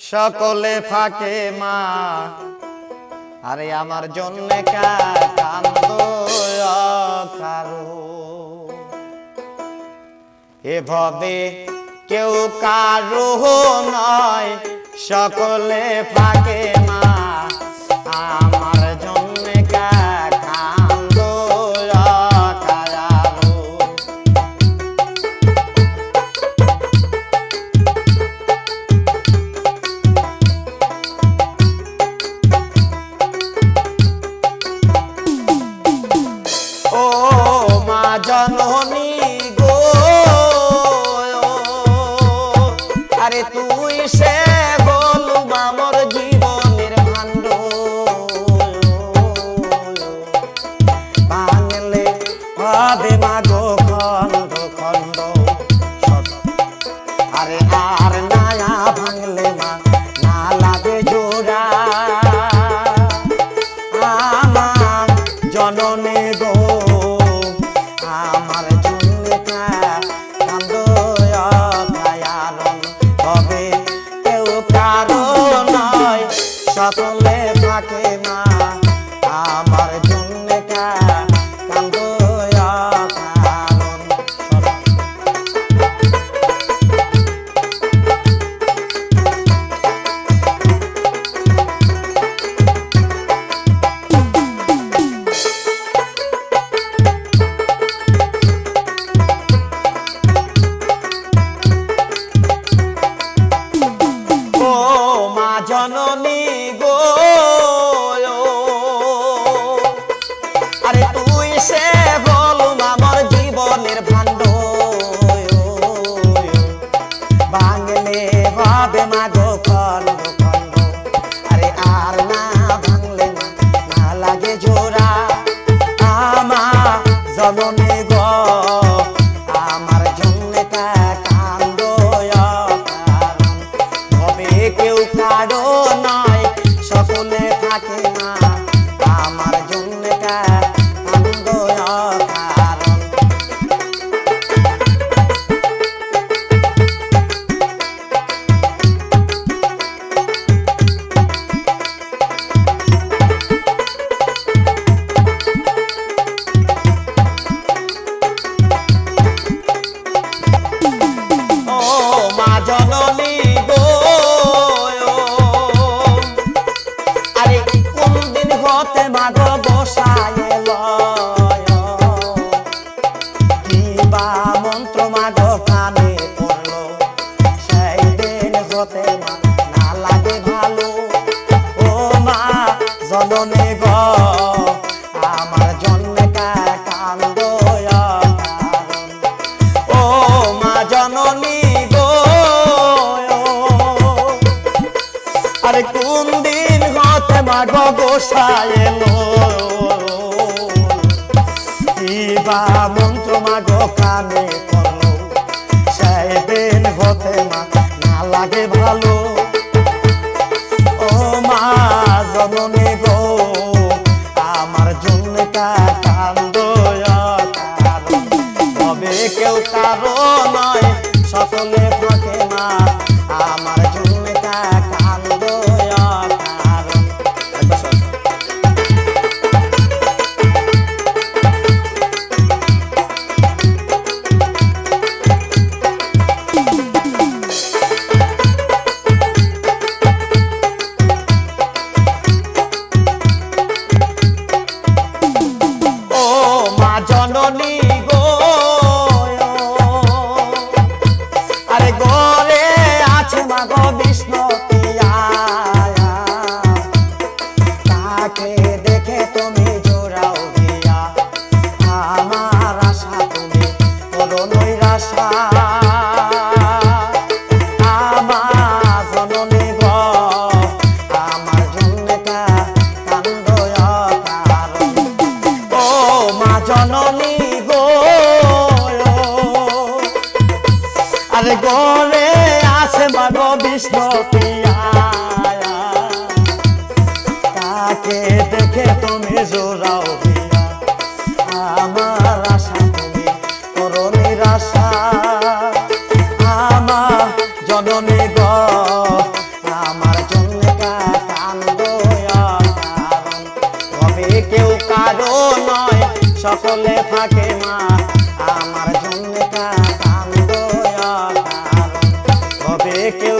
সকলে ফাঁকে মা আরে আমার জন্য কান্দো কারো এভাবে কেউ কারো নয় সকলে ফাঁকে মা আমার জন্য কান্দো কারো ও মা জননী গো আরে তুই সে বলু আমার জীবনের ভাণ্ড বাংলে হবে মা গো খন্ড খন্ড আরে আর নায়া ভাঙলে মা না লাগে জোড়া আমার জননী গো আমার জন্য কান্দো কায়ারণ হবে কেউ কারো নয় সকলে থাকে মা আমার জন্য কান্দো কারণ জননী গো আরে তুই সে বলু আমার জীবনের ভাণ্ড ভাঙলে হবে মা গো খন্ড খন্ড আরে আর না ভাঙলে না লাগে জোড়া আমার জননী গো আমার জন্য কান্দো হবে কেউ কারো নয় সকলে থাকে না আমার জন্য কান্দো কারণ ও মা জননী গো আরে কোন দিন হতে মাগ বসায় কিবা মন্ত্র মাগ কানে পড়লো সেই দিন হতে মা না লাগে ভালো ও মা জননী গো আমার জন্য কান্দো ও মা জননী গো আরে কোন দিন হতে মাগ গোসায় কিবা মন্ত্র মাগ কানে পড়লো সেই দিন হতে মা না লাগে ভালো ও মা জননী গো আমার জন্য কান্দো কারণ হবে কেউ কারো নয় সকলে থাকে মা আমার জন্য কান্দো কারণ ও মা জননী গো আরে গরে আছে মা গো বিষ্ণু তাকে দেখে তুমি জোড়াও দিয়া আমার আশা তুমি করো নৈরাশা আমার জননী গো আমার জন্য কান্দো কারণ ও মা জননী গো আরে গরে আছে মা গো বিষ্ণু তাকে দেখে তুমি জোড়াও দিয়া আমার আশা তুমি করো নিরাশা আমার জননী গো কারো নয় সকলে থাকে মা আমার জন্য কান্দো অকারণ তবে কেউ